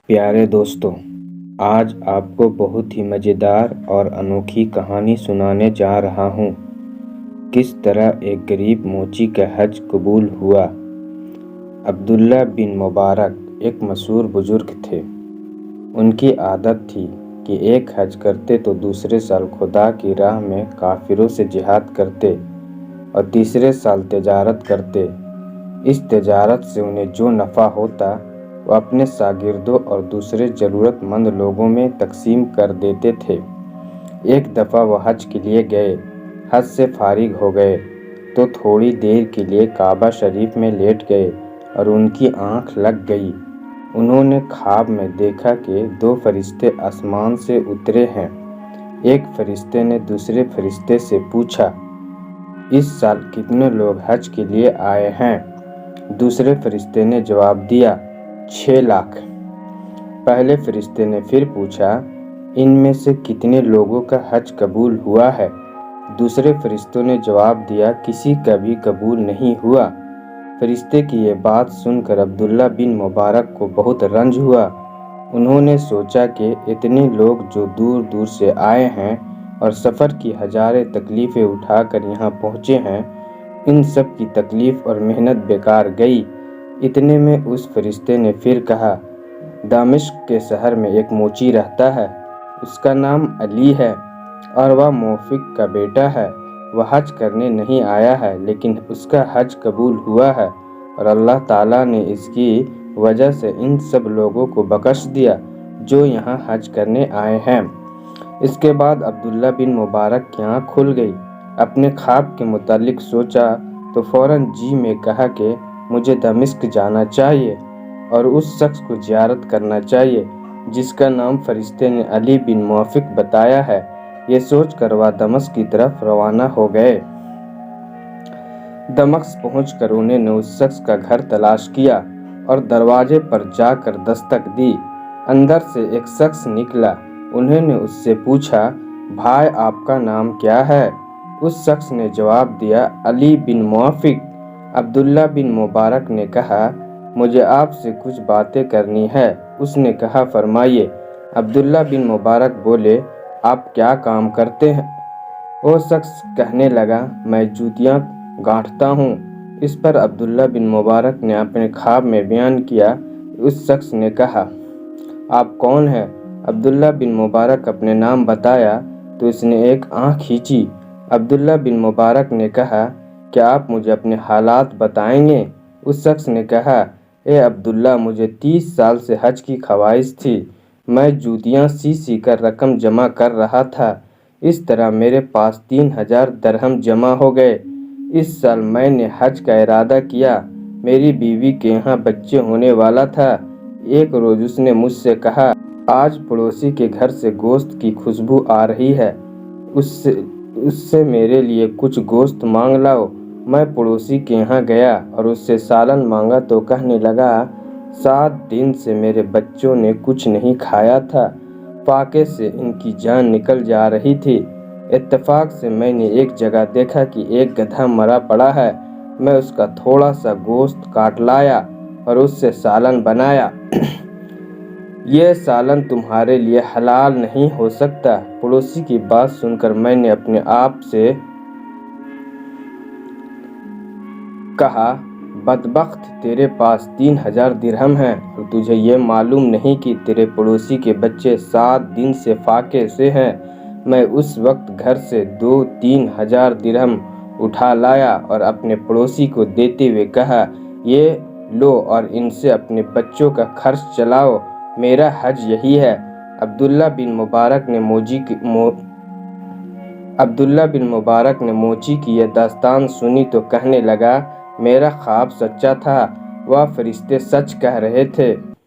پیارے دوستوں، آج آپ کو بہت ہی مزیدار اور انوکھی کہانی سنانے جا رہا ہوں۔ کس طرح ایک غریب موچی کا حج قبول ہوا۔ عبداللہ بن مبارک ایک مشہور بزرگ تھے۔ ان کی عادت تھی کہ ایک حج کرتے تو دوسرے سال خدا کی راہ میں کافروں سے جہاد کرتے اور تیسرے سال تجارت کرتے۔ اس تجارت سے انہیں جو نفع ہوتا وہ اپنے شاگردوں اور دوسرے ضرورت مند لوگوں میں تقسیم کر دیتے تھے۔ ایک دفعہ وہ حج کے لیے گئے۔ حج سے فارغ ہو گئے تو تھوڑی دیر کے لیے کعبہ شریف میں لیٹ گئے اور ان کی آنکھ لگ گئی۔ انہوں نے خواب میں دیکھا کہ 2 فرشتے آسمان سے اترے ہیں۔ ایک فرشتے نے دوسرے فرشتے سے پوچھا، اس سال کتنے لوگ حج کے لیے آئے ہیں؟ دوسرے فرشتے نے جواب دیا، 6 لاکھ۔ پہلے فرشتے نے پھر پوچھا، ان میں سے کتنے لوگوں کا حج قبول ہوا ہے؟ دوسرے فرشتوں نے جواب دیا، کسی کا بھی قبول نہیں ہوا۔ فرشتے کی یہ بات سن کر عبداللہ بن مبارک کو بہت رنج ہوا۔ انہوں نے سوچا کہ اتنے لوگ جو دور دور سے آئے ہیں اور سفر کی ہزاریں تکلیفیں اٹھا کر یہاں پہنچے ہیں، ان سب کی تکلیف اور محنت بیکار گئی۔ اتنے میں اس فرشتے نے پھر کہا، دمشق کے شہر میں ایک موچی رہتا ہے، اس کا نام علی ہے اور وہ موفق کا بیٹا ہے۔ وہ حج کرنے نہیں آیا ہے لیکن اس کا حج قبول ہوا ہے اور اللہ تعالیٰ نے اس کی وجہ سے ان سب لوگوں کو بخش دیا جو یہاں حج کرنے آئے ہیں۔ اس کے بعد عبداللہ بن مبارک کی آنکھ کھل گئی۔ اپنے خواب کے متعلق سوچا تو فوراً جی میں کہا کہ مجھے دمشق جانا چاہیے اور اس شخص کو زیارت کرنا چاہیے جس کا نام فرشتے نے علی بن موفق بتایا ہے۔ یہ سوچ کر وہ دمشق کی طرف روانہ ہو گئے۔ دمشق پہنچ کر انہوں نے اس شخص کا گھر تلاش کیا اور دروازے پر جا کر دستک دی۔ اندر سے ایک شخص نکلا۔ انہوں نے اس سے پوچھا، بھائی آپ کا نام کیا ہے؟ اس شخص نے جواب دیا، علی بن موفق۔ عبداللہ بن مبارک نے کہا، مجھے آپ سے کچھ باتیں کرنی ہے۔ اس نے کہا، فرمائیے۔ عبداللہ بن مبارک بولے، آپ کیا کام کرتے ہیں؟ وہ شخص کہنے لگا، میں جوتیاں گانٹھتا ہوں۔ اس پر عبداللہ بن مبارک نے اپنے خواب میں بیان کیا۔ اس شخص نے کہا، آپ کون ہیں؟ عبداللہ بن مبارک اپنے نام بتایا تو اس نے ایک آنکھ کھینچی۔ عبداللہ بن مبارک نے کہا، کیا آپ مجھے اپنے حالات بتائیں گے؟ اس شخص نے کہا، اے عبداللہ، مجھے 30 سال سے حج کی خواہش تھی۔ میں جوتیاں سی کر رقم جمع کر رہا تھا۔ اس طرح میرے پاس 3000 درہم جمع ہو گئے۔ اس سال میں نے حج کا ارادہ کیا۔ میری بیوی کے یہاں بچے ہونے والا تھا۔ ایک روز اس نے مجھ سے کہا، آج پڑوسی کے گھر سے گوشت کی خوشبو آ رہی ہے، اس سے میرے لیے کچھ گوشت مانگ لاؤ۔ میں پڑوسی کے یہاں گیا اور اس سے سالن مانگا تو کہنے لگا، 7 دن سے میرے بچوں نے کچھ نہیں کھایا تھا، فاقے سے ان کی جان نکل جا رہی تھی۔ اتفاق سے میں نے ایک جگہ دیکھا کہ ایک گدھا مرا پڑا ہے۔ میں اس کا تھوڑا سا گوشت کاٹ لایا اور اس سے سالن بنایا۔ یہ سالن تمہارے لیے حلال نہیں ہو سکتا۔ پڑوسی کی بات سن کر میں نے اپنے آپ سے کہا، بدبخت، تیرے پاس 3000 درہم ہیں اور تجھے یہ معلوم نہیں کہ تیرے پڑوسی کے بچے 7 دن سے فاقے سے ہیں۔ میں اس وقت گھر سے 2-3 ہزار درہم اٹھا لایا اور اپنے پڑوسی کو دیتے ہوئے کہا، یہ لو اور ان سے اپنے بچوں کا خرچ چلاؤ، میرا حج یہی ہے۔ عبداللہ بن مبارک نے موچی کی یہ داستان سنی تو کہنے لگا، میرا خواب سچا تھا، وہ فرشتے سچ کہہ رہے تھے۔